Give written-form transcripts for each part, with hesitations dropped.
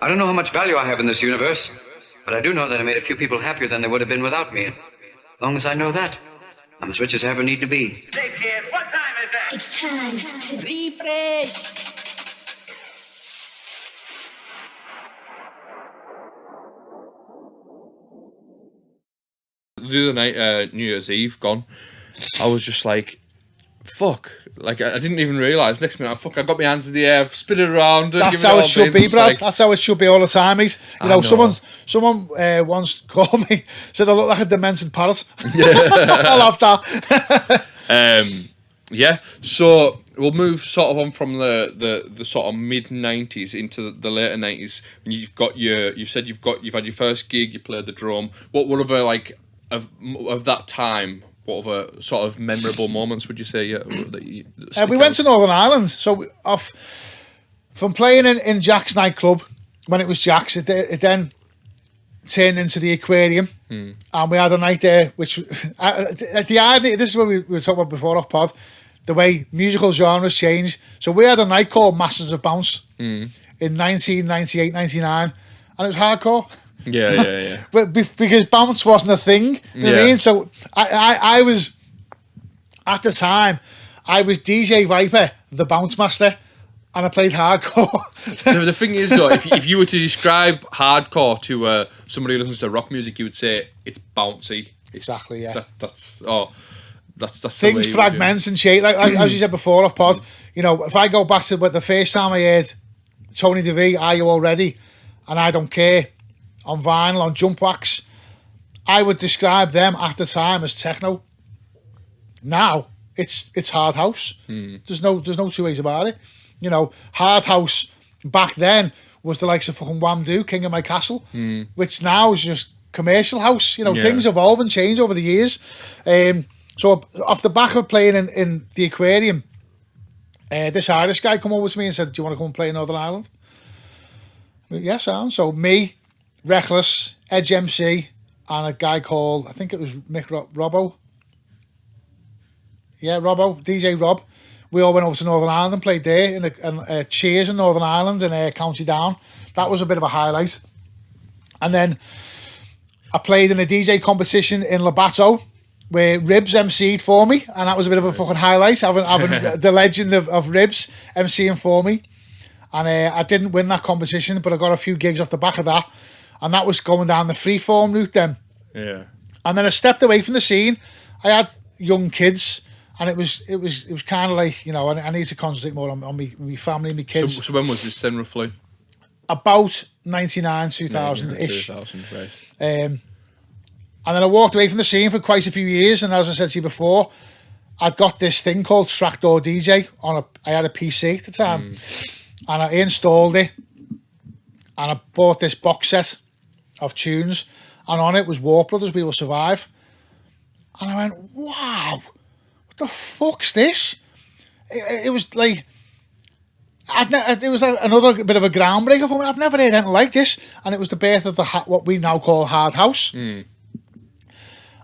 I don't know how much value I have in this universe, but I do know that I made a few people happier than they would have been without me. And as long as I know that, I'm as rich as I ever need to be. Hey kid, what time is that? It's time to refresh. The other night, New Year's Eve gone, I was just like, fuck. Like, I didn't even realise. Next minute, I got my hands in the air, spin it around. That's how it should be, Brad. That's how it should be all the time, mate. You know, someone once called me, said I look like a demented parrot. I love that. Yeah, so we'll move sort of on from the sort of mid 90s into the later 90s. And you've had your first gig, you played the drum. What other, like, of that time, what other sort of memorable moments would you say? We went to Northern Ireland, so from playing in Jack's nightclub when it was Jack's, it then turned into the Aquarium, and we had a night there. Which the idea, this is what we were talking about before off pod, the way musical genres change. So we had a night called Masters of Bounce in 1998, 99, and it was hardcore. Yeah. But because bounce wasn't a thing, you know what I mean? So I was, at the time, I was DJ Viper, the bounce master, and I played hardcore. The thing is, though, if you were to describe hardcore to somebody who listens to rock music, you would say it's bouncy. Exactly, yeah. That's things, fragments and shit. Like as you said before off pod, you know, if I go back to the first time I heard Tony DeVee, Are You Already? And I Don't Care, on vinyl, on Jump Wax, I would describe them at the time as techno. Now it's hard house. There's no two ways about it. You know, hard house back then was the likes of fucking Wham Do, King of My Castle, which now is just commercial house. You know, things evolve and change over the years. So off the back of playing in the Aquarium, this Irish guy come over to me and said, "Do you want to come and play in Northern Ireland?" Yes, sound. So me, Reckless, Edge MC, and a guy called, I think it was Mick Robbo. Yeah, Robbo, DJ Rob. We all went over to Northern Ireland and played there in Cheers in Northern Ireland in County Down. That was a bit of a highlight. And then I played in a DJ competition in Labato where Ribs MC'd for me, and that was a bit of a fucking highlight, having the legend of Ribs MCing for me. And I didn't win that competition, but I got a few gigs off the back of that. And that was going down the freeform route then. Yeah. And then I stepped away from the scene. I had young kids, and it was kind of like, you know, I need to concentrate more on my family, my kids. So when was this then, roughly? About 99, 2000-ish. 2000, right. And then I walked away from the scene for quite a few years, and as I said to you before, I'd got this thing called Tractor DJ I had a PC at the time. And I installed it, and I bought this box set of tunes, and on it was War Brothers, We Will Survive. And I went, wow, what the fuck's this? It was like, it was like another bit of a groundbreaker for me. I've never heard anything like this. And it was the birth of what we now call hard house. And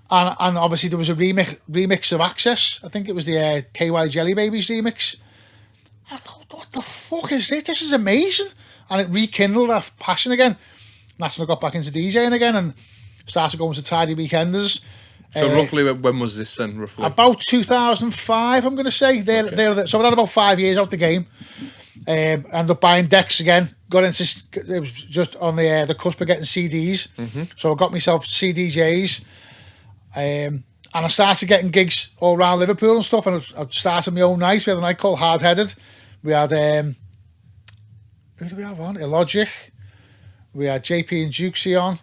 obviously there was a remix of Access. I think it was the KY Jelly Babies remix. I thought, what the fuck is this? This is amazing. And it rekindled that passion again. And that's when I got back into DJing again and started going to Tidy Weekenders. So roughly, when was this then, roughly? About 2005, I'm going to say. So I had about 5 years out the game. Ended up buying decks again. Got into, it was just on the cusp of getting CDs. So I got myself CDJs. And I started getting gigs all around Liverpool and stuff. And I started my own night. We had a night called Hard Headed. We had, who do we have on? Illogic. We had JP and Jukesy on.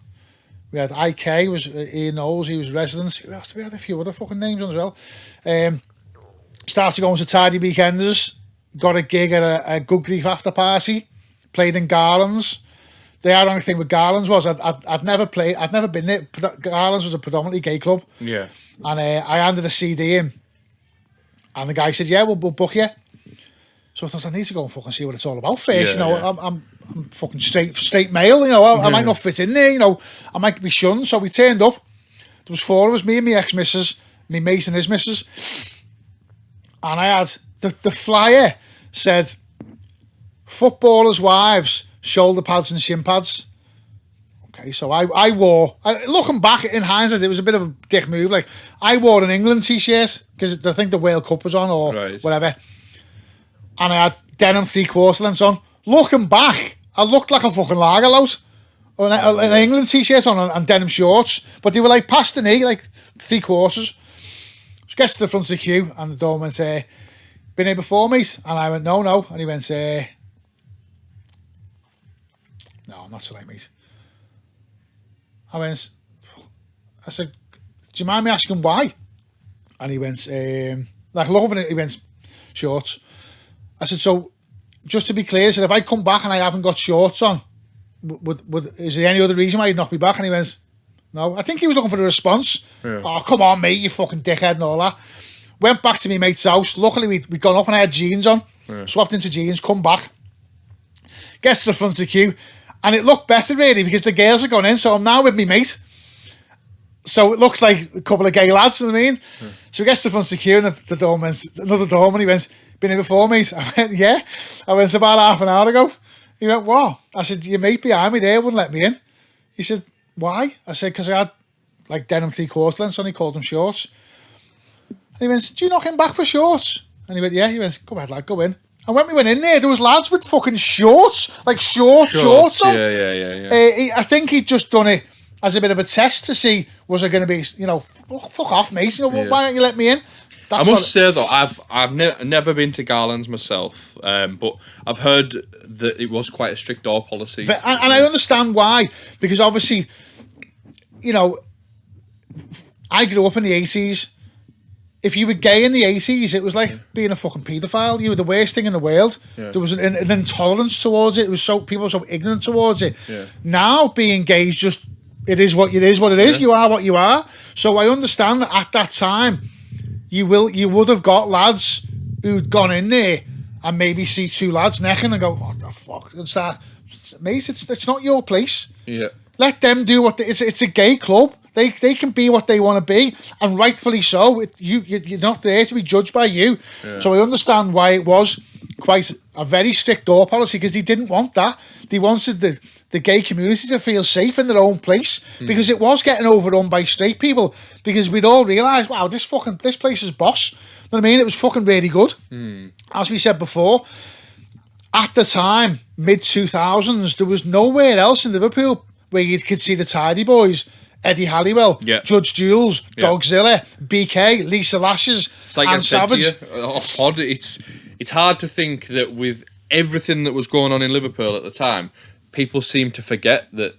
We had IK, was Ian Knowles, he was resident. We had a few other fucking names on as well. Started going to Tidy Weekenders. Got a gig at a Good Grief after party. Played in Garland's. The ironic thing with Garland's was I'd never been there. Garland's was a predominantly gay club. Yeah. And I handed a CD in. And the guy said, yeah, we'll book you. So I thought, I need to go and fucking see what it's all about first. You know, I'm fucking straight male, you know, I might not fit in there, you know, I might be shunned. So we turned up. There was 4 of us, me and my ex-missus, my mate and his missus. And I had, the flyer said, footballers' wives shoulder pads and shin pads. Okay, so I wore, looking back in hindsight, it was a bit of a dick move. Like, I wore an England t-shirt because I think the World Cup was on or whatever. And I had denim 3/4 lengths on. Looking back, I looked like a fucking lager lout. An England t-shirt on and denim shorts. But they were like past the knee, like 3/4. Gets to the front of the queue and the doorman say, "Been here before, mate?" And I went, no. And he went, "No, I'm not too late, mate." I said, "Do you mind me asking why?" And he went, like loving it, he went, "Shorts." I said, "So, just to be clear," I said, "if I come back and I haven't got shorts on, is there any other reason why you'd knock me back?" And he went, "No." I think he was looking for a response. Yeah. "Oh, come on, mate, you fucking dickhead," and all that. Went back to my mate's house. Luckily, we'd gone up and I had jeans on. Yeah. Swapped into jeans, come back. Gets to the front of the queue. And it looked better, really, because the girls are going in. So I'm now with me mate. So it looks like a couple of gay lads, you know what I mean? Yeah. So he gets to the front of the queue and the doorman, another doorman, he went, "Been here before, mate?" I went, "Yeah." I went, "About half an hour ago." He went, "What?" I said, "Your mate behind me there wouldn't let me in." He said, "Why?" I said, "Because I had like denim 3/4 lengths on," he called them shorts. And he went, "Do you knock him back for shorts?" And he went, "Yeah." He went, "Go ahead, lad, go in." And when we went in there was lads with fucking shorts, like shorts on. Yeah. I think he'd just done it as a bit of a test to see, was I going to be, fuck off, mate. Why don't you let me in? I must say though, I've never been to Garland's myself, but I've heard that it was quite a strict door policy. And I understand why, because obviously, I grew up in the 80s. If you were gay in the 80s, it was like being a fucking paedophile. You were the worst thing in the world. Yeah. There was an intolerance towards it. It was people were so ignorant towards it. Yeah. Now, being gay is just, it is what it is. Yeah. You are what you are. So I understand that at that time, you would have got lads who'd gone in there and maybe see two lads necking and go, "What the fuck?" And start, "Mate, it's not your place. Yeah. Let them do what it's a gay club. They can be what they want to be, and rightfully so. You're not there to be judged by you." Yeah. So I understand why it was quite a very strict door policy, because they didn't want that. They wanted the gay community to feel safe in their own place, because it was getting overrun by straight people, because we'd all realised, wow, this place is boss. You know what I mean? It was fucking really good. As we said before, at the time, mid-2000s, there was nowhere else in Liverpool where you could see the Tidy Boys, Eddie Halliwell, Judge Jules, Dogzilla, BK, Lisa Lashes, it's like and Savage. It's hard to think that with everything that was going on in Liverpool at the time, people seem to forget that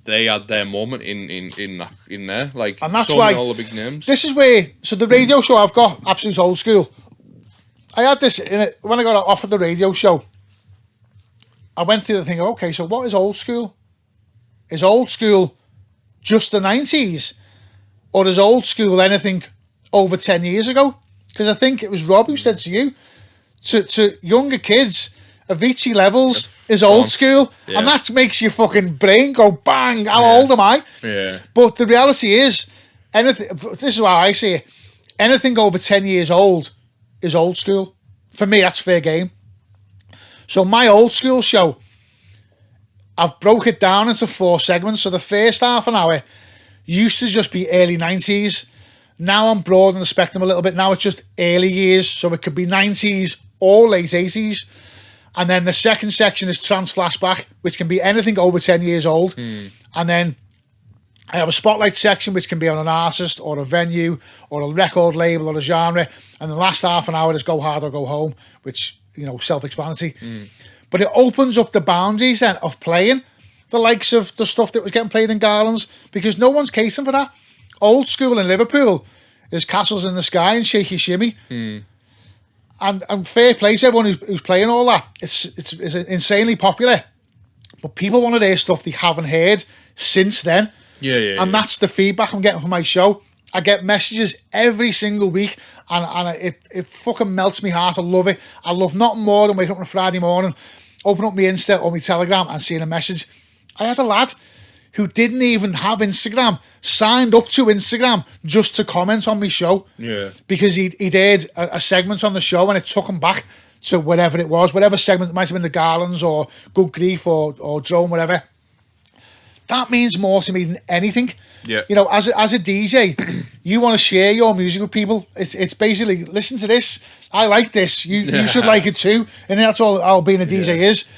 they had their moment in there. Like, and that's why all the big names. This is where, so the radio show I've got, Absolute Old School. I had this in it when I got offered the radio show. I went through the thing. Okay, so what is old school? Is old school just the 90s, or is old school anything over 10 years ago? Because I think it was Rob who said to you, to younger kids, Avicii levels is old school, and that makes your fucking brain go bang. How old am I? Yeah. But the reality is, anything. This is how I see it. Anything over 10 years old is old school. For me, that's fair game. So my old school show, I've broke it down into 4 segments. So the first half an hour used to just be early 90s. Now I'm broadening the spectrum a little bit. Now it's just early years. So it could be 90s or late 80s. And then the second section is trans flashback, which can be anything over 10 years old. And then I have a spotlight section, which can be on an artist or a venue or a record label or a genre. And the last half an hour is go hard or go home, which, self-explanatory. But it opens up the boundaries then of playing the likes of the stuff that was getting played in Garland's, because no one's casing for that. Old school in Liverpool is Castles in the Sky and Shaky Shimmy. And fair play to everyone who's playing all that. It's insanely popular. But people want to hear stuff they haven't heard since then. And that's the feedback I'm getting from my show. I get messages every single week, and it fucking melts my heart. I love it. I love nothing more than waking up on a Friday morning, open up my Insta or my Telegram and seeing a message. I had a lad who didn't even have Instagram, signed up to Instagram just to comment on my show. Because he'd heard a segment on the show and it took him back to whatever it was, whatever segment, it might have been the Garlands or Good Grief or Drone, whatever. That means more to me than anything. Yeah. You know, as a DJ, you want to share your music with people. It's basically, listen to this. I like this. You should like it too. And that's all being a DJ is.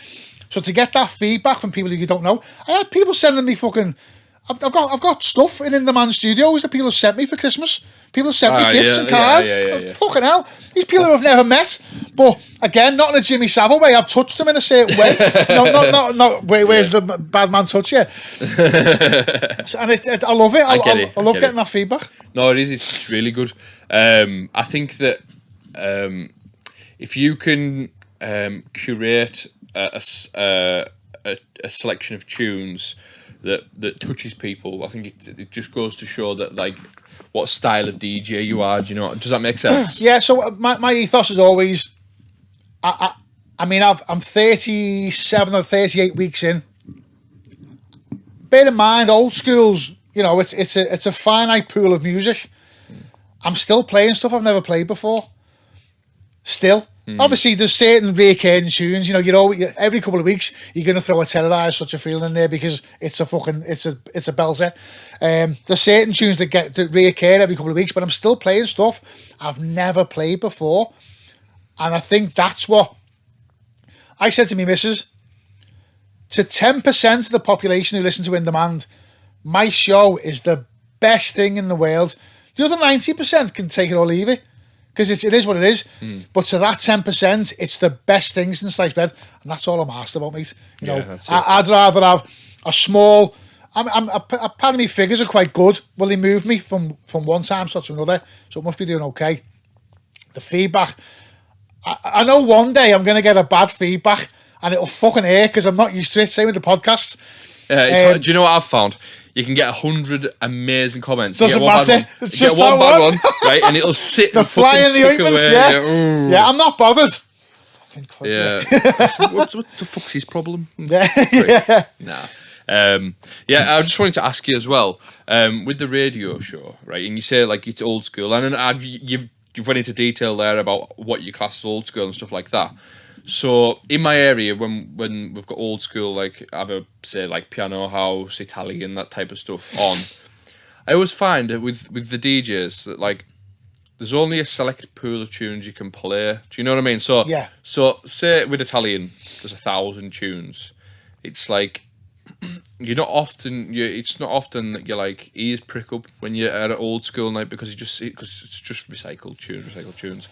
So to get that feedback from people that you don't know, I had people sending me fucking. I've got stuff in the Man Studios that people have sent me for Christmas. People have sent me gifts and cards. Yeah. Fucking hell. These people who I've never met. But again, not in a Jimmy Savile way. I've touched them in a certain way. not where's the bad man touch you. And I love it. I love getting that feedback. No, it is. It's really good. I think that if you can curate a selection of tunes that touches people, I think it just goes to show that, like, what style of DJ you are. Do you know? Does that make sense? Yeah. So my ethos is always, I mean, I'm 37 or 38 weeks in. Bear in mind, old schools, you know, it's a finite pool of music. I'm still playing stuff I've never played before. Still. Obviously, there's certain recurring tunes. You know, every couple of weeks you're gonna throw a Terrorize Such a Feeling in there because it's a belter. There's certain tunes that reoccur every couple of weeks, but I'm still playing stuff I've never played before, and I think that's what I said to me missus. To 10% of the population who listen to In Demand, my show is the best thing in the world. The other 90% can take it or leave it. Because it is what it is. But to that 10%, it's the best thing since sliced bread. And that's all I'm asked about, mate. You know, I'd rather have a small... Part of me figures are quite good. Well, they moved me from one time slot to another. So it must be doing okay. The feedback... I know one day I'm going to get a bad feedback and it'll fucking hurt because I'm not used to it. Same with the podcast. Do you know what I've found? You can get 100 amazing comments. Doesn't matter. It's just get one that bad one, right? And it'll sit the and fly in the ointments, away. Yeah, I'm not bothered. Yeah. what the fuck's his problem? Yeah. Nah. I just wanted to ask you as well, with the radio show, right? And you say, like, it's old school, and you've went into detail there about what you class as old school and stuff like that. So in my area, when we've got old school, like, either say like piano house, Italian, that type of stuff on, I always find that with the DJs that, like, there's only a select pool of tunes you can play. Do you know what I mean? So yeah. So say with Italian, there's 1,000 tunes. It's like it's not often that your, like, ears prick up when you're at an old school night because it's just recycled tunes.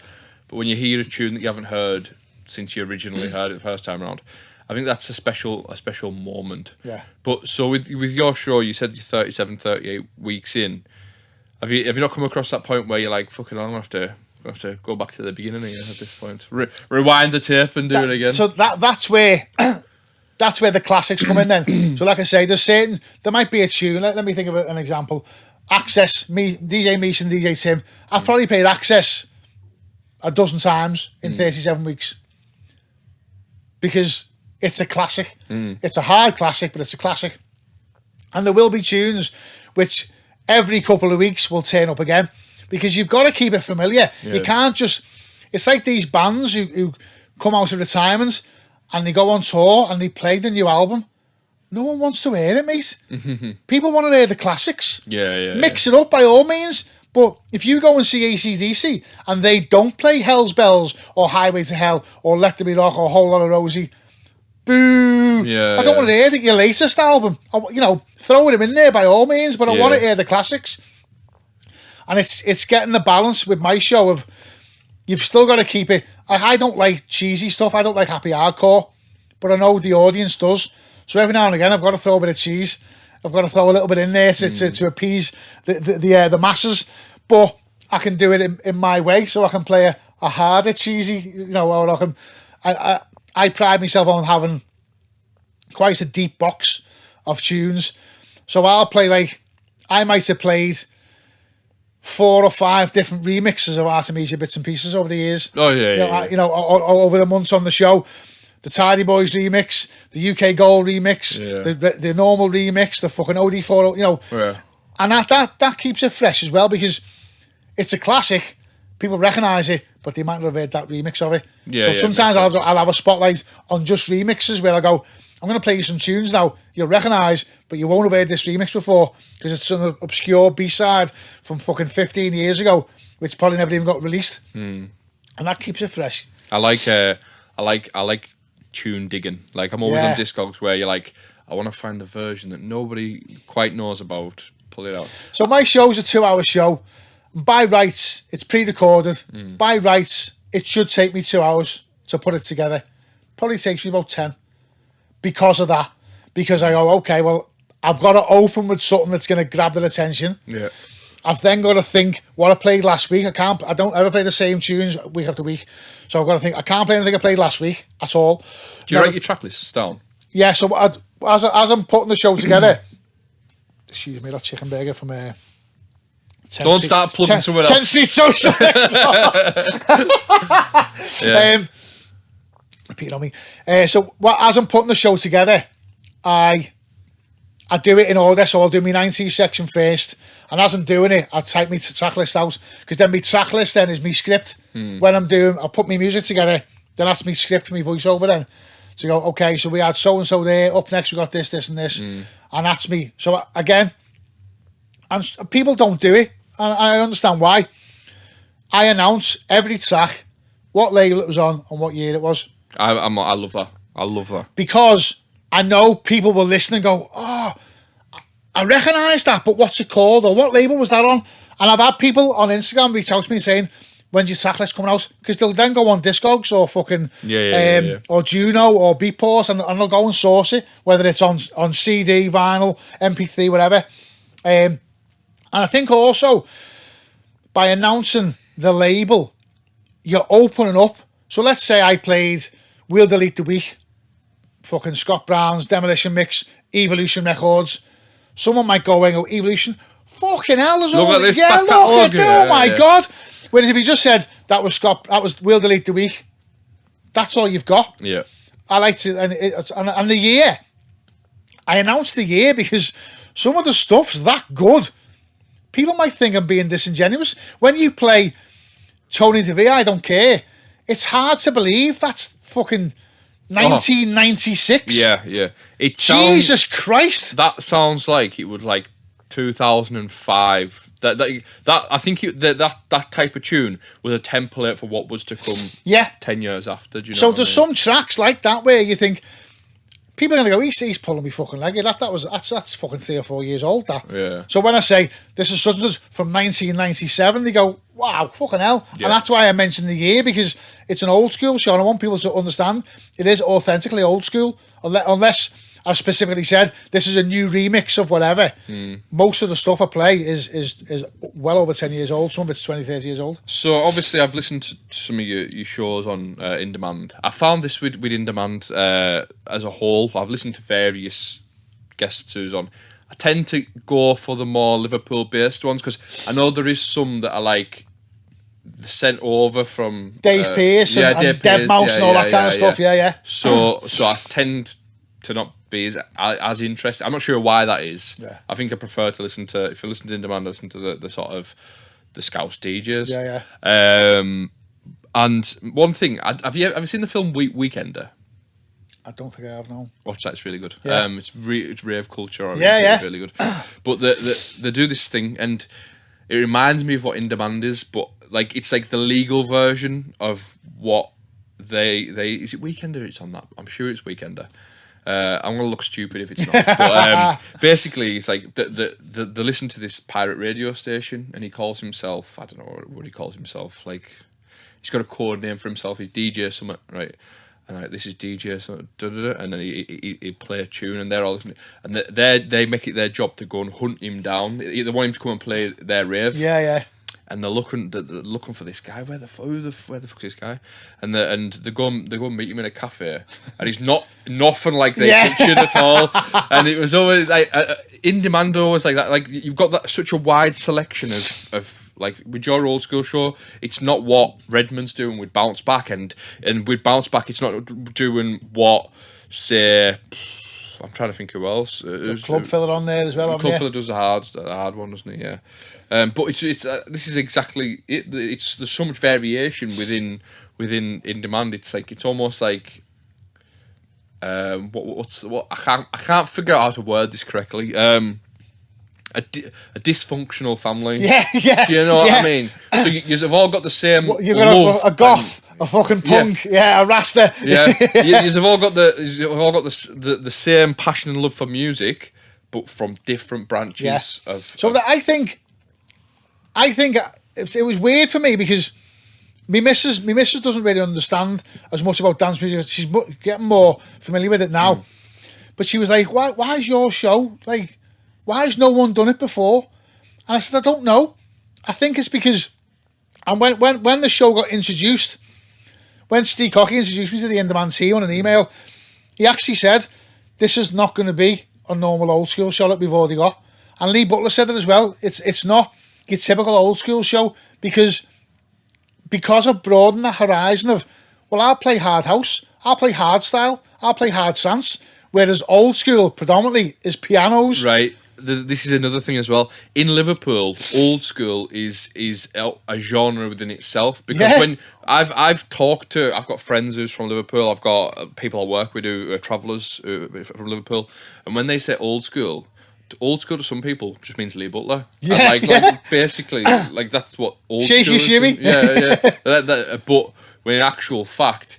But when you hear a tune that you haven't heard since you originally heard it the first time around, I think that's a special moment. Yeah. But so with your show, you said you're 37, 38 weeks in. Have you not come across that point where you're like, fucking hell, I'm gonna have to go back to the beginning again at this point, rewind the tape and do it again? So that's where the classics come in then. So like I say, there might be a tune. Let me think of an example. Access, DJ Meesh and DJ Tim. I've probably played Access a dozen times in 37 weeks. Because it's a classic. It's a hard classic, but it's a classic. And there will be tunes which every couple of weeks will turn up again because you've got to keep it familiar. Yeah. You can't just... It's like these bands who come out of retirement and they go on tour and they play the new album. No one wants to hear it, mate. People want to hear the classics. Mix it up by all means. But if you go and see AC/DC and they don't play Hell's Bells or Highway to Hell or Let There Be Rock or Whole Lotta Rosie, boo! I don't want to hear your latest album. Throw them in there by all means, but I want to hear the classics. And it's getting the balance with my show of you've still got to keep it. I don't like cheesy stuff. I don't like happy hardcore, but I know the audience does. So every now and again, I've got to throw a bit of cheese. I've got to throw a little bit in there to appease the masses, but I can do it in my way. So I can play a harder cheesy, or I can. I pride myself on having quite a deep box of tunes. So I'll play I might have played 4 or 5 different remixes of Artemisia Bits and Pieces over the years. Oh yeah. Over the months on the show. The Tidy Boys remix, the UK Gold remix, the normal remix, the fucking OD4, and that keeps it fresh as well because it's a classic. People recognise it, but they might not have heard that remix of it. Yeah, so yeah, sometimes makes sense. I'll have a spotlight on just remixes where I go, I'm going to play you some tunes now you'll recognise, but you won't have heard this remix before because it's some obscure B-side from fucking 15 years ago, which probably never even got released. And that keeps it fresh. I like tune digging. Like I'm always on Discogs where you're like, I want to find the version that nobody quite knows about. Pull it out. So my show's a 2-hour show. By rights, it's pre-recorded. By rights, it should take me 2 hours to put it together. Probably takes me about 10 because of that. Because I go, okay, well, I've got to open with something that's going to grab their attention. Yeah. I've then got to think what I played last week. I don't ever play the same tunes week after week. So I've got to think, I can't play anything I played last week at all. Do you write your track lists down? Yeah, so as I'm putting the show together, excuse me, that chicken burger from Don't start plugging somewhere else. 10 Street Social. Repeat on me. So as I'm putting the show together, I do it in order. So I'll do my 90s section first, and as I'm doing it, I type my track list out, because then my track list then is my script. When I'll put my music together, then that's my script, my voiceover then. So go, okay, so we had so and so there. Up next, we got this, this, and this, and that's me. So again, and people don't do it, and I understand why. I announce every track, what label it was on, and what year it was. I love that. I love that. Because I know people will listen and go, oh, I recognise that, but what's it called? Or what label was that on? And I've had people on Instagram reach out to me saying, when's your track list coming out? Because they'll then go on Discogs or fucking or Juno or Beatport, and they'll go and source it, whether it's on CD, vinyl, MP3, whatever. And I think also by announcing the label, you're opening up. So let's say I played We'll Delete the Week, fucking Scott Brown's Demolition Mix, Evolution Records. Someone might go and go, Evolution, fucking hell, there's look all at this yeah, back look catalogue. at it, oh my God. Whereas if you just said that was We'll Delete the Week, that's all you've got. Yeah. I like to, and the year. I announced the year because some of the stuff's that good. People might think I'm being disingenuous. When you play Tony DeVito, I Don't Care, it's hard to believe that's fucking 1996. Yeah. Jesus Christ. That sounds like it would 2005. That I think that type of tune was a template for what was to come. Yeah. 10 years after. Do you know So what there's I mean? some tracks like that where you think people are gonna go, he's pulling me fucking leg. That's fucking 3 or 4 years old. That. Yeah. So when I say this is such and such from 1997, they go, wow, fucking hell. Yeah. And that's why I mentioned the year, because it's an old school show and I want people to understand it is authentically old school, unless I've specifically said this is a new remix of whatever. Most of the stuff I play is well over 10 years old. Some of it's 20, 30 years old. So obviously I've listened to some of your shows on In Demand. I found this with In Demand as a whole. I've listened to various guests who's on. I tend to go for the more Liverpool-based ones because I know there is some that are sent over from Dave Pearce and Dave Dead Pearce, Mouse and all that kind of stuff. Yeah. So I tend to not be as interested. I'm not sure why that is. Yeah. I think I prefer to listen to, if you listen to In Demand, listen to the sort of the Scouse DJs. Yeah. And one thing, have you ever seen the film Weekender? I don't think I have, no. Watch that, it's really good. Yeah. It's rave culture. Yeah. Really good. But they do this thing, and it reminds me of what In Demand is, but it's like the legal version of what they is it Weekender? It's on that. I'm sure it's Weekender. I'm gonna look stupid if it's not. But basically, it's like they listen to this pirate radio station, and he calls himself, I don't know what he calls himself. He's got a code name for himself. He's DJ something, right? And this is DJ something, and then he play a tune, and they're all listening, and they make it their job to go and hunt him down. They want him to come and play their rave. Yeah. And they're looking for this guy. Where the fuck is this guy? And they go and meet him in a cafe, and he's nothing like they pictured at all. And it was always In Demand, always like that. You've got such a wide selection of with your old school show. It's not what Redmond's doing with Bounce Back, and with Bounce Back, it's not doing what, say, I I'm trying to think who else. Club filler on there as well. Club filler does the hard one, doesn't he? Yeah. But it's this is exactly it. There's so much variation within In Demand. It's like it's almost like what I can't figure out how to word this correctly. A dysfunctional family. Yeah. Do you know what I mean? So you've all got the same. You've got a goth, a fucking punk, a rasta. Yeah, you've all got the same passion and love for music, but from different branches of. So I think it was weird for me because my missus doesn't really understand as much about dance music. She's getting more familiar with it now, but she was like, "Why is your show like? Why has no one done it before?" And I said, "I don't know. I think it's because." And when the show got introduced, when Steve Cocky introduced me to the In Demand team on an email, he actually said, "This is not going to be a normal old school show that we've already got." And Lee Butler said it as well. It's not your typical old school show because of broadening the horizon of, well, I'll play hard house, I'll play hard style, I'll play hard trance, whereas old school predominantly is pianos. Right. This is another thing as well. In Liverpool, old school is a genre within itself because when I've got friends who's from Liverpool, I've got people I work with who are travellers from Liverpool, and when they say old school to some people just means Lee Butler. Yeah, and like basically like that's what old Shake school is. shimmy. Yeah. But when in actual fact,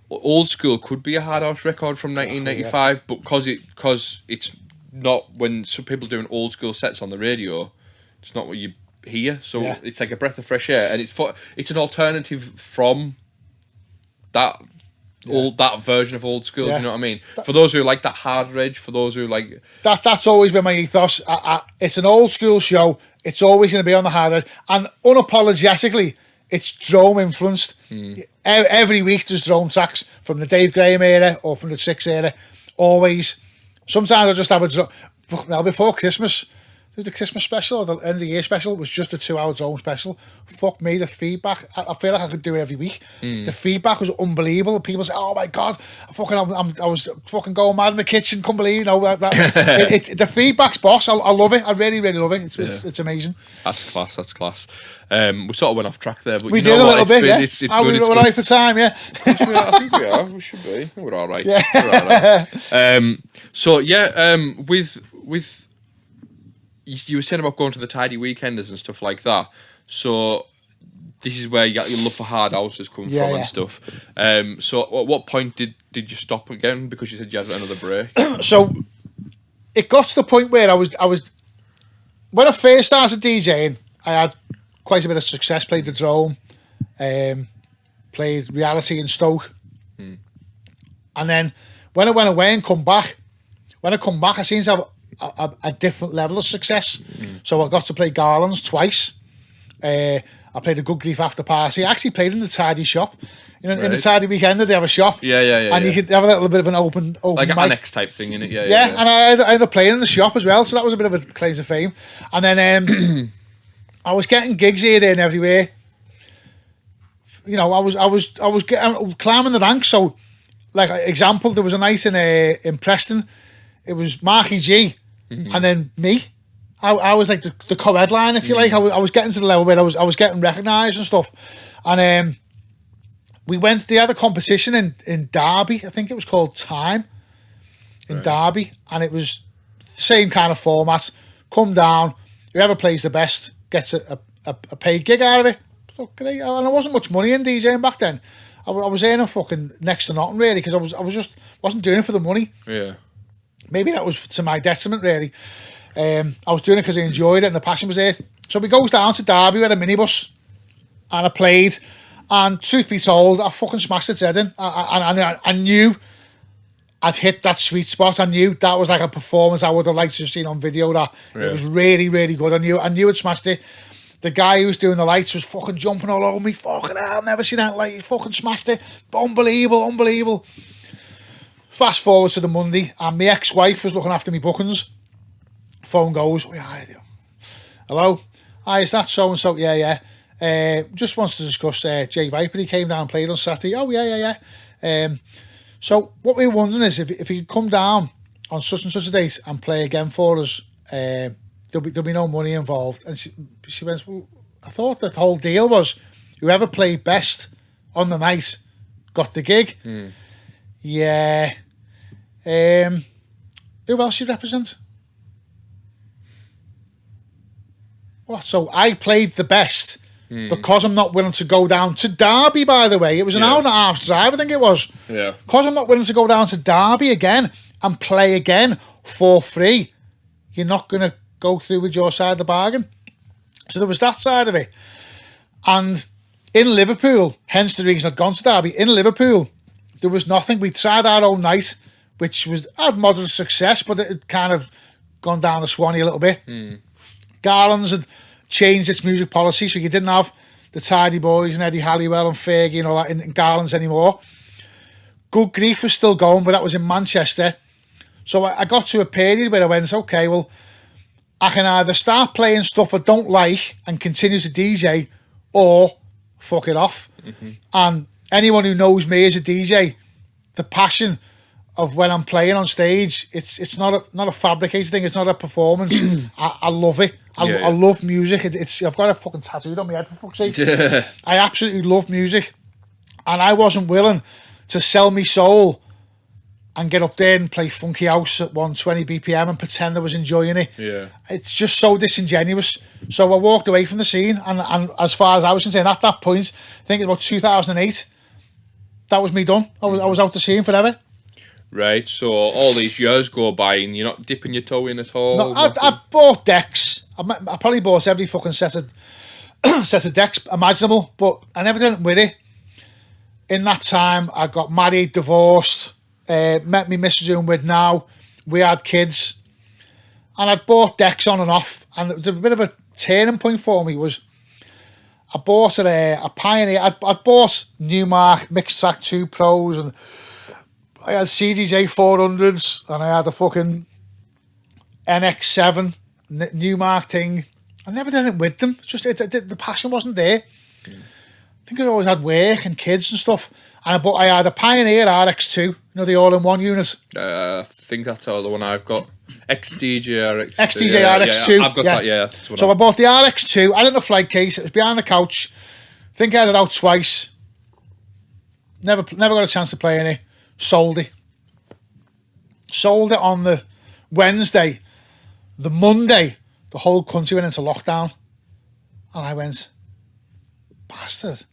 old school could be a hard house record from 1995, but because it's not, when some people doing old school sets on the radio, it's not what you hear. So it's like a breath of fresh air, and it's an alternative from that that version of old school. Do you know what I mean? For those who like that hard rage, for those who like that's always been my ethos. It's an old school show. It's always going to be on the hard edge, and unapologetically, it's drone influenced. Every week there's drone tracks from the Dave Graham era or from the Six era. Always. Sometimes I just have a drone. Well, before Christmas, the Christmas special or the end of the year special was just a 2-hour drone special. Fuck me, the feedback. I feel like I could do it every week. The feedback was unbelievable. People say, "Oh my god, I was fucking going mad in the kitchen. Couldn't believe the feedback's boss. I love it. I really, really love it. It's amazing." That's class. We sort of went off track there, but we you did know a little bit. Yeah, it's good. We're right for time. Yeah, I think we are. We should be. We're all right. Yeah. We're all right. So yeah, with you were saying about going to the tidy weekenders and stuff like that. So this is where your love for hard houses come from and stuff. So at what point did you stop again? Because you said you had another break. So it got to the point where I was when I first started DJing, I had quite a bit of success. Played the Drome, played Reality in Stoke, and then when I went away and come back, I seemed to have a different level of success. So I got to play Garland's twice. I played a Good Grief After Party. I actually played in the Tidy shop. You know, in the Tidy Weekend, they have a shop. Yeah. And you could have a little bit of an open like an mic. annex type thing in it. Yeah. And I had a play in the shop as well, so that was a bit of a claim to fame. And then I was getting gigs here, there, and everywhere. You know, I was getting climbing the ranks. So, like example, there was a night in Preston. It was Marky G, and then me. I was like the co-headline, if you like. I was getting to the level where I was getting recognised and stuff. And we went. They had a competition in Derby. I think it was called Time in Derby, and it was the same kind of format. Come down, whoever plays the best gets a paid gig out of it. So, and there wasn't much money in DJing back then. I was earning fucking next to nothing really, because I wasn't doing it for the money. Yeah. Maybe that was to my detriment really. I was doing it because I enjoyed it and the passion was there. So we goes down to Derby with a minibus, and I played. And truth be told, I fucking smashed its head in. I knew I'd hit that sweet spot. I knew that was like a performance I would have liked to have seen on video. That it was really, really good. I knew it smashed it. The guy who was doing the lights was fucking jumping all over me. Fucking hell, I've never seen that light. He fucking smashed it. Unbelievable. Fast forward to the Monday, and my ex-wife was looking after me bookings. Phone goes, hello? Hi, is that so-and-so? Yeah. Just wants to discuss Jay Viper. He came down and played on Saturday. Oh, yeah. So what we were wondering is if he could come down on such and such a date and play again for us. There'll be no money involved. And she went, well, I thought the whole deal was whoever played best on the night got the gig. Yeah. Who else you represent? What? So I played the best because I'm not willing to go down to Derby, by the way. It was an hour and a half drive, I think it was. Yeah. Because I'm not willing to go down to Derby again and play again for free, you're not going to go through with your side of the bargain. So there was that side of it. And in Liverpool, hence the reason I'd gone to Derby, in Liverpool, there was nothing. We'd tried our own night, which had moderate success, but it had kind of gone down the Swanee a little bit. Garland's had changed its music policy, so you didn't have the Tidy Boys and Eddie Halliwell and Fergie and all that in Garland's anymore. Good Grief was still going, but that was in Manchester. So I got to a period where I went, okay, well, I can either start playing stuff I don't like and continue to DJ, or fuck it off. And anyone who knows me as a DJ, the passion of when I'm playing on stage, it's not a fabricated thing. It's not a performance. I love it. I love music. I've got a fucking tattoo on my head, for fuck's sake. I absolutely love music, and I wasn't willing to sell me soul and get up there and play funky house at 120 BPM and pretend I was enjoying it. Yeah, it's just so disingenuous. So I walked away from the scene, and as far as I was concerned, at that point, I think about 2008, that was me done. I was out the scene forever. Right, so all these years go by and you're not dipping your toe in at all? No, I bought decks. I probably bought every fucking set of decks imaginable, but I never did it with it. In that time, I got married, divorced, met me missus who I'm with now. We had kids, and I'd bought decks on and off. And it was a bit of a turning point for me. Was I bought a Pioneer? I'd bought Newmark Mixed Track 2 Pros, and I had CDJ 400s, and I had a fucking NX7 Newmark thing. I never did it with them. Just the passion wasn't there. I think I always had work and kids and stuff. And I had a Pioneer RX2, you know, the all-in-one unit. I think that's all the one I've got. XDJ RX2. XDJ yeah, RX2. Yeah, I've got that, yeah. So I bought the RX2. I had it in a flight case. It was behind the couch. I think I had it out twice. Never got a chance to play in it. Sold it. Sold it on the Wednesday. The Monday, the whole country went into lockdown. And I went, bastard,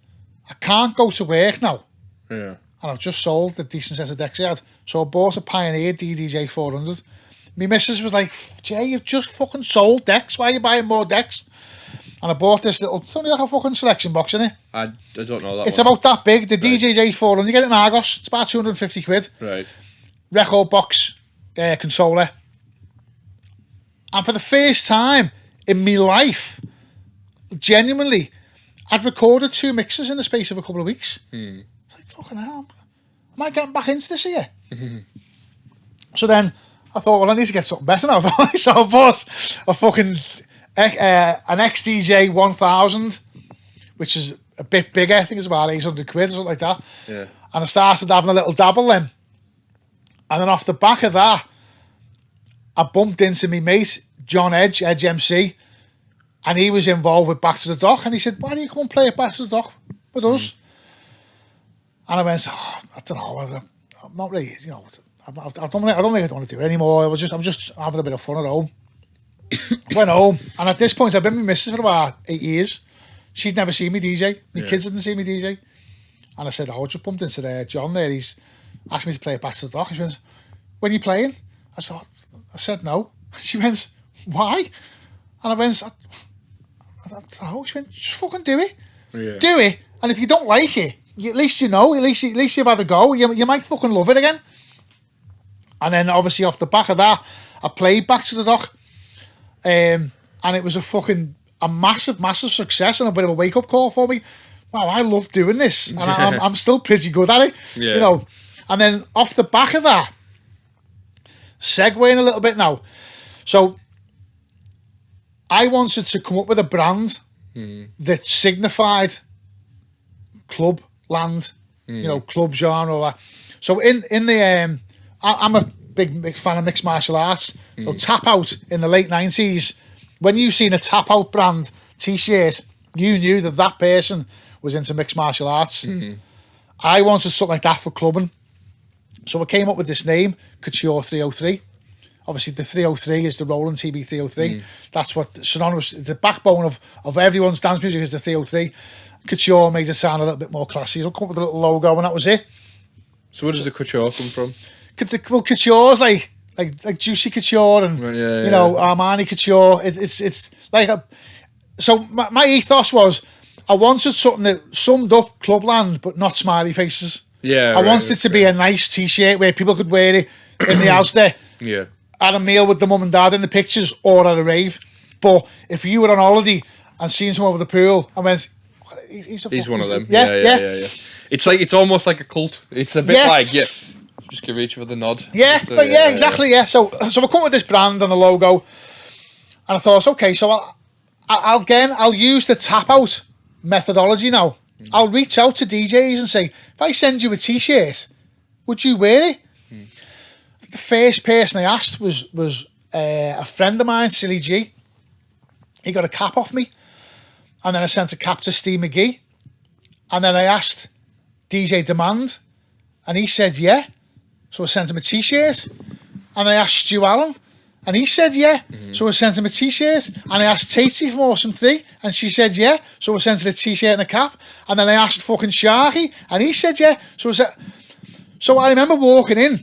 I can't go to work now. Yeah. And I've just sold the decent set of decks I had. So I bought a Pioneer DDJ 400. My missus was like, Jay, you've just fucking sold decks. Why are you buying more decks? And I bought this little, it's only like a fucking selection box in it. I don't know that It's one. about that big. The DJJ 400, you get it in Argos. It's about 250 quid. Right. Record box, consoler. And for the first time in my life, genuinely, I'd recorded 2 mixes in the space of a couple of weeks. It's like, fucking hell, am I getting back into this here? So then I thought, well, I need to get something better now. So I bought a fucking an XDJ 1000, which is a bit bigger. I think it's about 800 quid or something like that. Yeah. And I started having a little dabble then. And then off the back of that, I bumped into my mate, John Edge MC, and he was involved with Back to the Dock, and he said, why don't you come and play at Back to the Dock with us? And I went, I don't know, I'm not really, you know, I don't think I want to do it anymore. I'm just having a bit of fun at home. Went home, and at this point, I've been with my missus for about 8 years. She'd never seen me DJ. My kids hadn't seen me DJ. And I said, I just bumped into John there. He's asked me to play Back to the Dock. She went, when are you playing? I said, no. She went, why? And I went, I don't know. She went, just fucking do it. Yeah. Do it. And if you don't like it, at least you know, at least you've had a go. You might fucking love it again. And then obviously off the back of that, I played Back to the Dock. And it was a massive success and a bit of a wake-up call for me. Wow, I love doing this. And I'm still pretty good at it. Yeah. You know. And then off the back of that, segueing a little bit now. So I wanted to come up with a brand that signified club land, you know, club genre. So in the I'm a big fan of mixed martial arts. So Tap Out in the late 90s, when you seen a Tap Out brand t-shirt, you knew that person was into mixed martial arts. I wanted something like that for clubbing. So I came up with this name, Couture 303. Obviously, the 303 is the Roland TB 303. That's what synonymous. The backbone of everyone's dance music is the 303. Couture made it sound a little bit more classy. It'll come up with a little logo, and that was it. So where does the couture come from? Well, Couture's like Juicy Couture and you know, Armani Couture. It's like so my ethos was I wanted something that summed up Clubland but not smiley faces. Yeah, I wanted it to be a nice t-shirt where people could wear it in the house there. Yeah. At a meal with the mum and dad in the pictures or at a rave. But if you were on holiday and seen someone over the pool and went, he's one of them. Yeah. It's almost like a cult. It's a bit like, just give each other the nod. Yeah, exactly. So I come with this brand and a logo, and I thought, okay, so I'll use the Tap Out methodology now. I'll reach out to DJs and say, if I send you a t-shirt, would you wear it? The first person I asked was a friend of mine, Silly G. He got a cap off me, and then I sent a cap to Steve McGee, and then I asked DJ Demand, and he said yeah. So I sent him a t-shirt, and I asked Stu Allen, and he said yeah. So I sent him a t-shirt, and I asked Tatey from Awesome 3, and she said yeah. So I sent her a t-shirt and a cap, and then I asked fucking Sharky, and he said yeah. So I remember walking in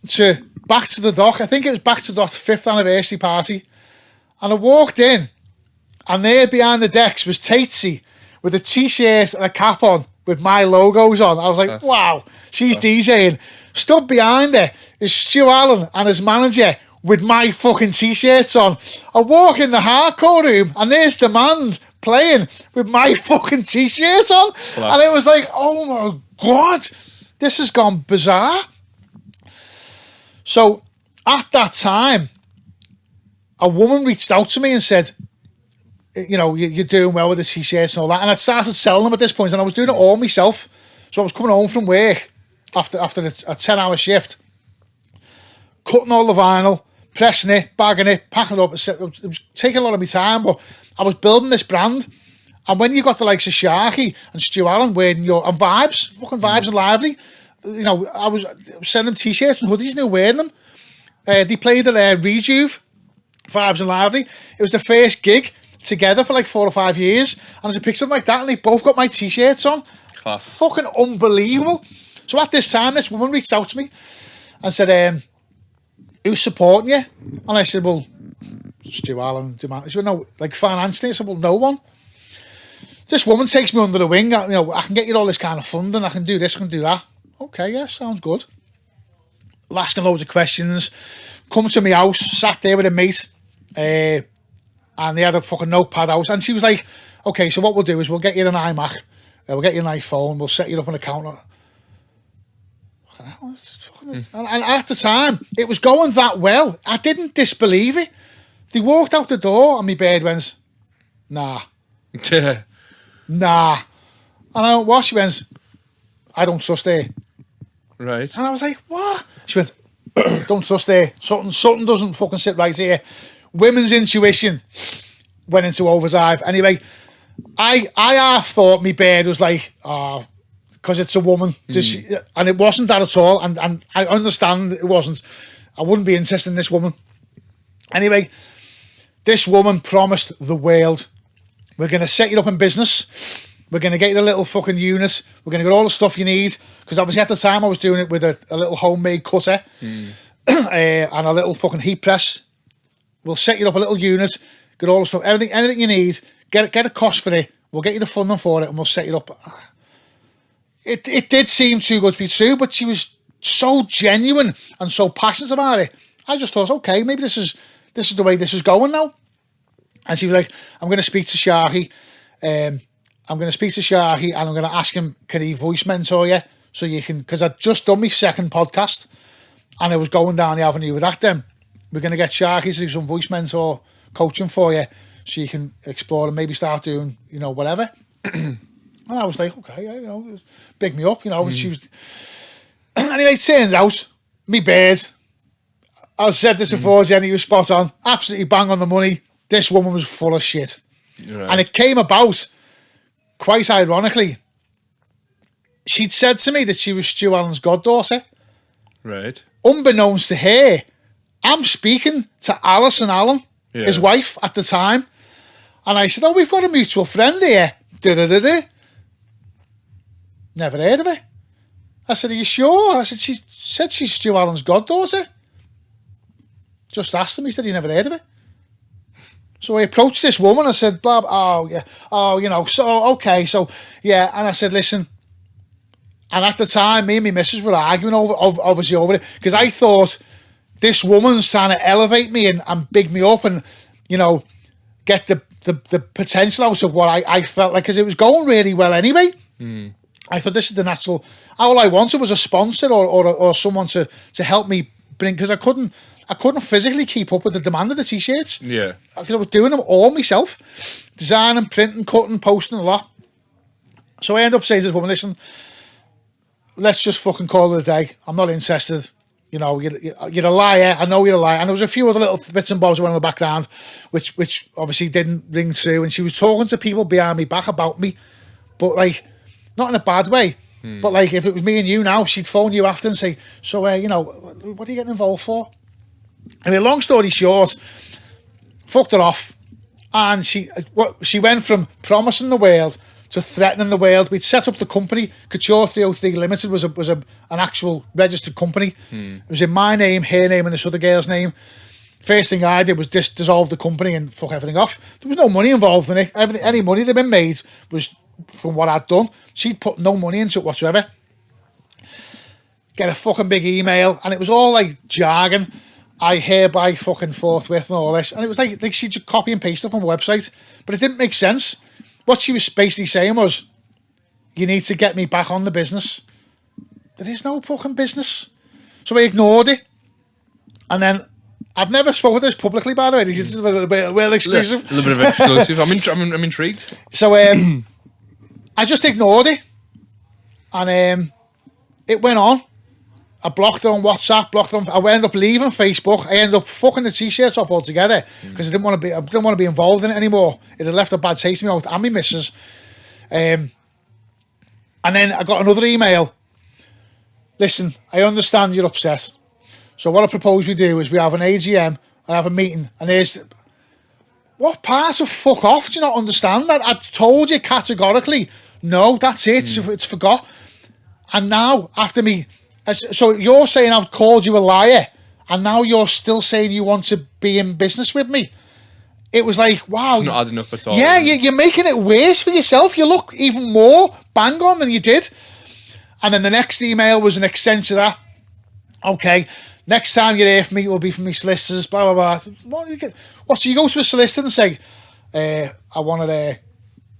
to Back to the Dock. I think it was Back to the Dock 5th anniversary party, and I walked in, and there behind the decks was Tatey with a t-shirt and a cap on with my logos on. I was like, wow, she's DJing. Stood behind her is Stu Allen and his manager with my fucking t-shirts on. I walk in the hardcore room and there's Demand playing with my fucking t-shirts on. And it was like, oh my God, this has gone bizarre. So at that time, a woman reached out to me and said, you know, you're doing well with the t-shirts and all that. And I'd started selling them at this point, and I was doing it all myself. So I was coming home from work after a 10-hour shift, cutting all the vinyl, pressing it, bagging it, packing it up. It was taking a lot of my time, but I was building this brand. And when you got the likes of Sharky and Stu Allen wearing and Vibes, fucking Vibes and Lively, you know, I was sending them t-shirts and hoodies and they were wearing them. They played at Rejuve, Vibes and Lively. It was the first gig together for like 4 or 5 years, and there's a picture of them like that, and they both got my t-shirts on. Class. Fucking unbelievable. So at this time, this woman reached out to me and said, who's supporting you? And I said, well, Stu Allen, Demand. She said, no, like financially. I said, well, no one. This woman takes me under the wing. You know, I can get you all this kind of funding. I can do this, I can do that. Okay, yeah, sounds good. Asking loads of questions. Come to my house, sat there with a mate, and they had a fucking notepad out. And she was like, okay, so what we'll do is we'll get you an iMac, we'll get you an iPhone, we'll set you up an account. And at the time, it was going that well. I didn't disbelieve it. They walked out the door and my bird went, nah. Nah. And I went, what? She went, I don't trust her. Right. And I was like, what? She went, don't trust her. Something doesn't fucking sit right here. Women's intuition went into overdrive. Anyway, I half thought my bird was like, oh, because it's a woman. And it wasn't that at all. And I understand it wasn't. I wouldn't be interested in this woman. Anyway, this woman promised the world. We're going to set you up in business. We're going to get you a little fucking unit. We're going to get all the stuff you need. Because obviously at the time I was doing it with a little homemade cutter and a little fucking heat press. We'll set you up a little unit, get all the stuff, anything you need, get a cost for it. We'll get you the funding for it and we'll set you up. It did seem too good to be true, but she was so genuine and so passionate about it. I just thought, okay, maybe this is the way this is going now. And she was like, I'm going to speak to Sharky. I'm going to speak to Sharky and I'm going to ask him, can he voice mentor you? So you can, because I'd just done my second podcast and I was going down the avenue with that then. We're going to get Sharky to do some voice mentor coaching for you so you can explore and maybe start doing, you know, whatever. And I was like, okay, yeah, you know, big me up, you know. And she was... Anyway, it turns out, me bird, I said this before, Jenny, you were spot on. Absolutely bang on the money. This woman was full of shit. Right. And it came about, quite ironically, she'd said to me that she was Stu Allen's goddaughter. Right. Unbeknownst to her, I'm speaking to Alison Allen, his wife at the time. And I said, oh, we've got a mutual friend here. Da-da-da-da. Never heard of her. I said, are you sure? I said, she said she's Stu Allen's goddaughter. Just asked him. He said he's never heard of her. So I approached this woman. I said, blah, blah, oh, yeah. Oh, you know, so, okay. So, yeah. And I said, listen. And at the time, me and my missus were arguing obviously over it. Because I thought this woman's trying to elevate me and big me up and, you know, get the potential out of what I felt like. Because it was going really well anyway. I thought this is the natural. All I wanted was a sponsor or someone to help me bring, because I couldn't physically keep up with the demand of the t-shirts. Yeah. Because I was doing them all myself, designing, printing, cutting, posting a lot. So I ended up saying to this woman, listen, let's just fucking call it a day. I'm not interested. You know, you're a liar. I know you're a liar. And there was a few other little bits and bobs that went in the background, which obviously didn't ring true. And she was talking to people behind me back about me, but like, not in a bad way. But like, if it was me and you now, she'd phone you after and say, so, you know, what are you getting involved for? I mean, long story short, fucked her off. And she went from promising the world to threatening the world. We'd set up the company. Couture 303 Limited was an actual registered company. It was in my name, her name, and this other girl's name. First thing I did was dissolve the company and fuck everything off. There was no money involved in it. Any money that had been made was from what I'd done. She'd put no money into it whatsoever. Get a fucking big email, and it was all like jargon. I hereby fucking forthwith and all this. And it was like she'd just copy and paste it from a website. But it didn't make sense. What she was basically saying was, you need to get me back on the business. There is no fucking business. So I ignored it. And then, I've never spoken this publicly, by the way. This is a little bit exclusive. A little bit of exclusive. I'm intrigued. So I just ignored it. And it went on. I blocked her on WhatsApp, I ended up leaving Facebook. I ended up fucking the t-shirts off altogether because I didn't want to be involved in it anymore. It had left a bad taste in my mouth and my missus. And then I got another email. Listen, I understand you're upset. So what I propose we do is we have an AGM, I have a meeting, and there's... What part of fuck off do you not understand? I told you categorically, no, that's it, it's forgot. And now, after me... So you're saying I've called you a liar, and now you're still saying you want to be in business with me? It was like, wow. It's not adding up at all. Yeah, you're making it worse for yourself. You look even more bang on than you did. And then the next email was an extension of that. Okay, next time you're here for me, it will be from me solicitors, blah, blah, blah. What, so you go to a solicitor and say, I wanted to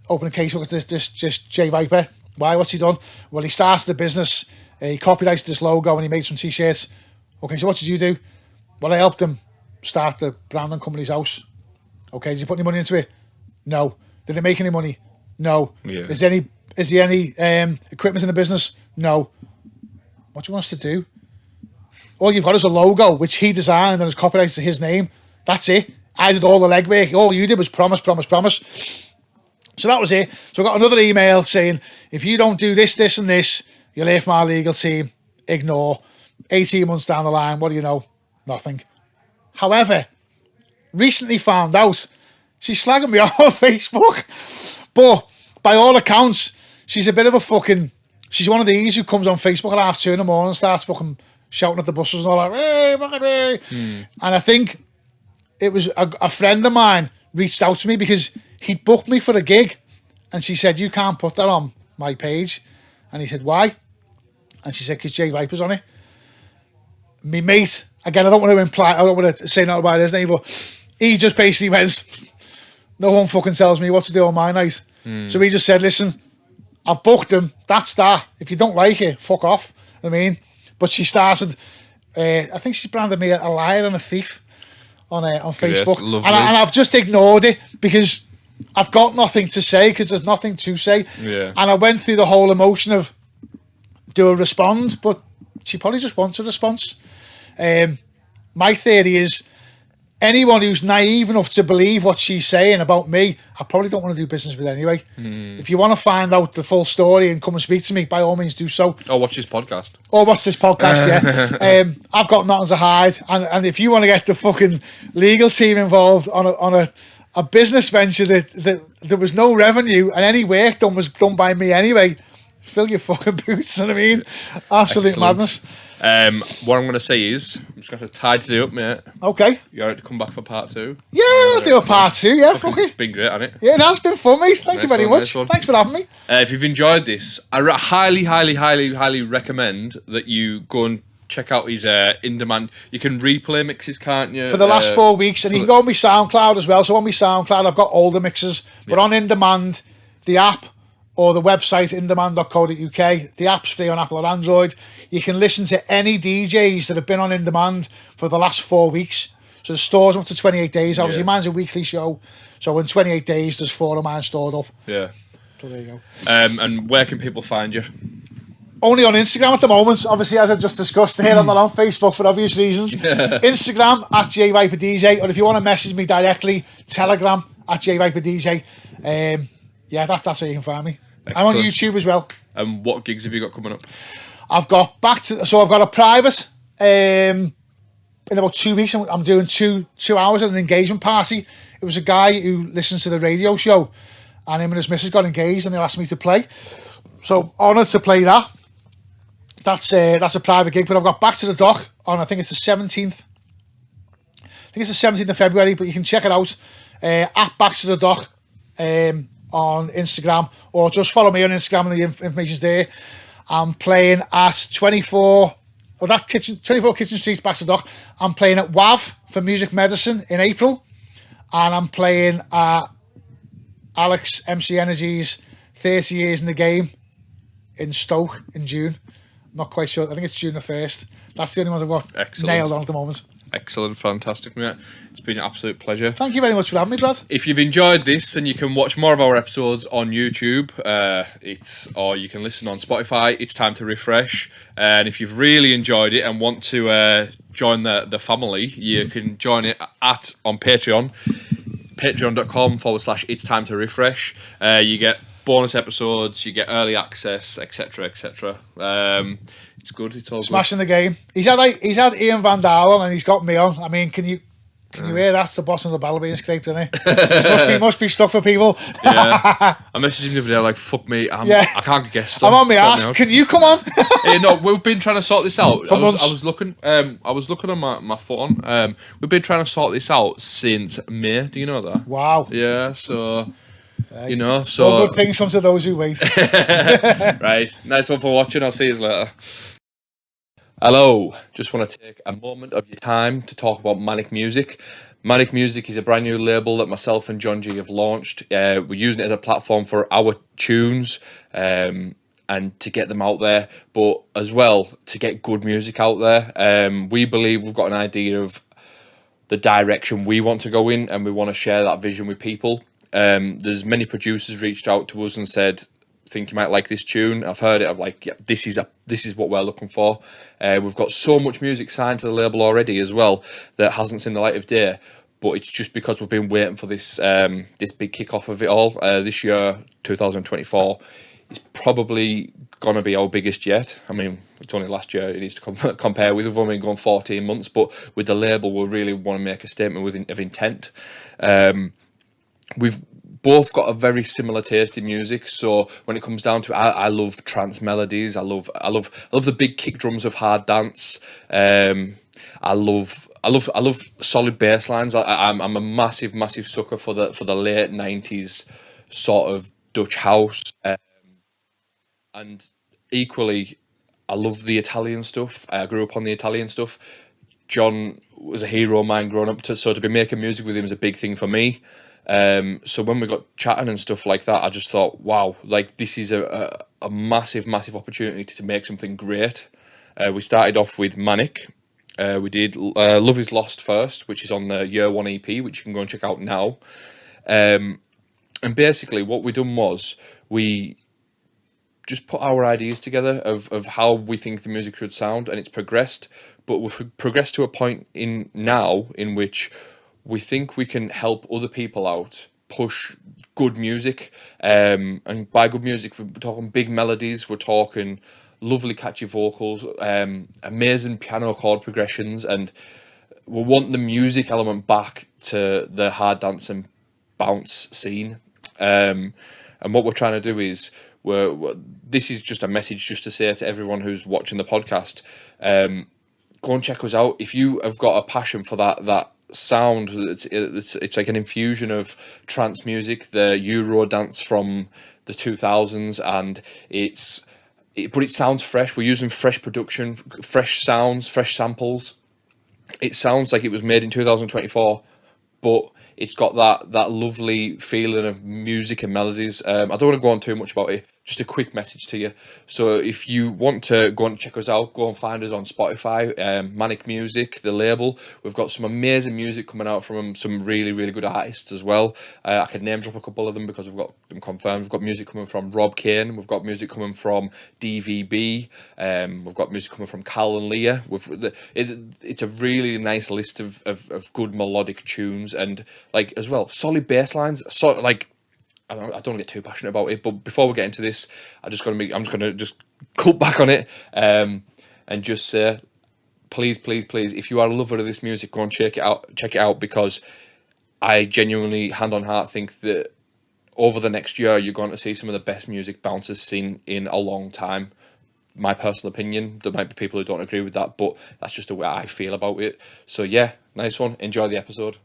open a case with this Jay Viper. Why? What's he done? Well, he started the business. He copyrighted this logo and he made some t-shirts. Okay, so what did you do? Well, I helped him start the branding company's house. Okay, did you put any money into it? No. Did they make any money? No. Yeah. Is there any equipment in the business? No. What do you want us to do? All you've got is a logo, which he designed and is copyrighted to his name. That's it. I did all the legwork. All you did was promise. So that was it. So I got another email saying, if you don't do this, and this, you'll hear from our legal team. Ignore. 18 months down the line, what do you know? Nothing. However, recently found out she's slagging me off on Facebook. But by all accounts, she's a bit of a fucking... She's one of these who comes on Facebook at 2:30 in the morning and starts fucking shouting at the buses and all that. And I think it was a friend of mine reached out to me because he'd booked me for a gig. And she said, you can't put that on my page. And he said, why? And she said, because Jay Viper's on it. Me mate, again, I don't want to say nothing about his name, but he just basically went, no one fucking tells me what to do on my night. So he just said, listen, I've booked him, that's that. If you don't like it, fuck off. I mean, but she started, I think she branded me a liar and a thief on Facebook. Lovely. And I've just ignored it because I've got nothing to say because there's nothing to say. Yeah. And I went through the whole emotion of, do I respond? But she probably just wants a response. my theory is anyone who's naive enough to believe what she's saying about me, I probably don't want to do business with anyway. If you want to find out the full story and come and speak to me, by all means do so. Or watch this podcast. Yeah. I've got nothing to hide. And if you want to get the fucking legal team involved on a business venture that there was no revenue and any work done was done by me anyway, fill your fucking boots, you know what I mean? Absolute Excellent. madness. What I'm going to say is, I'm just going to tidy it up, mate. Okay. You alright to come back for part 2? Yeah, I'll do a part 2, yeah, fuck It's it. been great, hasn't it? Yeah, that's been fun, mate. Thank you Nice very one, much. nice one. Thanks for having me. If you've enjoyed this, I highly recommend that you go and check out his in-demand. You can replay mixes, can't you? For the last 4 weeks, and you can go on my SoundCloud as well. So on my SoundCloud, I've got older mixes, but on In Demand, the app or the website indemand.co.uk. The app's free on Apple or Android. You can listen to any DJs that have been on In Demand for the last 4 weeks. So the store's up to 28 days. Obviously, mine's a weekly show. So in 28 days, there's 4 of mine stored up. Yeah. So there you go. And where can people find you? Only on Instagram at the moment, obviously, as I've just discussed here. I'm not on Facebook for obvious reasons. Instagram at JViperDJ, or if you want to message me directly, Telegram at JViperDJ. That's how you can find me. I'm on YouTube as well. And what gigs have you got coming up? I've got a private in about 2 weeks. I'm doing two hours at an engagement party. It was a guy who listens to the radio show, and him and his missus got engaged, and they asked me to play. So honoured to play that. That's a private gig, but I've got Back to the Dock on, I think it's the 17th. I think it's the 17th of February, but you can check it out at Back to the Dock on Instagram, or just follow me on Instagram and the information's there. I'm playing at 24 Kitchen Street, Back to the Dock. I'm playing at WAV for Music Medicine in April, and I'm playing at Alex MC Energy's 30 Years in the Game in Stoke in June. Not quite sure. I think it's June the 1st. That's the only one I've got nailed on at the moment. Excellent, fantastic, mate. It's been an absolute pleasure. Thank you very much for having me, Brad. If you've enjoyed this, then you can watch more of our episodes on YouTube. Or you can listen on Spotify. It's time to refresh. And if you've really enjoyed it and want to join the family, you can join it on Patreon. Patreon.com/It's Time to Refresh. You get bonus episodes, you get early access, etc. It's good. It's all smashing the game. He's had Ian Van Dalen and he's got me on. I mean, can you hear that's the boss of the bell being scraped, isn't it? It must be stuff for people. Yeah. I messaged him the other day like, fuck me, I can't get guests. I'm on my ass. Can you come on? No, we've been trying to sort this out. I was looking on my phone. We've been trying to sort this out since May. Do you know that? Wow. Yeah, so all good things come to those who wait. Right. Nice one for watching. I'll see you later. Hello. Just want to take a moment of your time to talk about Manic Music. Manic Music is a brand new label that myself and John G have launched. We're using it as a platform for our tunes and to get them out there, but as well to get good music out there. We believe we've got an idea of the direction we want to go in, and we want to share that vision with people. There's many producers reached out to us and said, think you might like this tune. I've heard it. I'm like, yeah, this is what we're looking for. We've got so much music signed to the label already as well that hasn't seen the light of day, but it's just because we've been waiting for this this big kickoff of it all. This year, 2024, is probably gonna be our biggest yet. I mean, it's only last year it needs to compare with. We've only gone 14 months, but with the label, we really want to make a statement of intent. We've both got a very similar taste in music, so when it comes down to it, I love trance melodies. I love the big kick drums of hard dance. I love solid bass lines. I'm a massive sucker for the late 90s sort of Dutch house, and equally I love the Italian stuff. I grew up on the Italian stuff. John was a hero of mine growing up, so to be making music with him is a big thing for me. So when we got chatting and stuff like that, I just thought, wow, like this is a massive opportunity to make something great. We started off with Manic. We did Love Is Lost first, which is on the Year 1 EP, which you can go and check out now. And basically what we done was we just put our ideas together of how we think the music should sound, and it's progressed. But we've progressed to a point in now in which we think we can help other people out push good music. And by good music, we're talking big melodies, we're talking lovely catchy vocals, amazing piano chord progressions, and we want the music element back to the hard dance and bounce scene. And what we're trying to do is, this is just a message just to say to everyone who's watching the podcast, go and check us out. If you have got a passion for that sound, it's like an infusion of trance music, the Euro dance from the 2000s, and but it sounds fresh. We're using fresh production, fresh sounds, fresh samples. It sounds like it was made in 2024, but it's got that lovely feeling of music and melodies. I don't want to go on too much about it. Just a quick message to you. So if you want to go and check us out, go and find us on Spotify, Manic Music, the label. We've got some amazing music coming out from some really, really good artists as well. I could name drop a couple of them because we've got them confirmed. We've got music coming from Rob Kane. We've got music coming from DVB. We've got music coming from Cal and Leah. It's a really nice list of good melodic tunes, and like as well solid bass lines. So like, I don't want to get too passionate about it, but before we get into this, I'm just going to cut back on it, and just say, please, if you are a lover of this music, go and check it out, because I genuinely, hand on heart, think that over the next year you're going to see some of the best music bouncers seen in a long time. My personal opinion. There might be people who don't agree with that, but that's just the way I feel about it. So yeah, nice one. Enjoy the episode.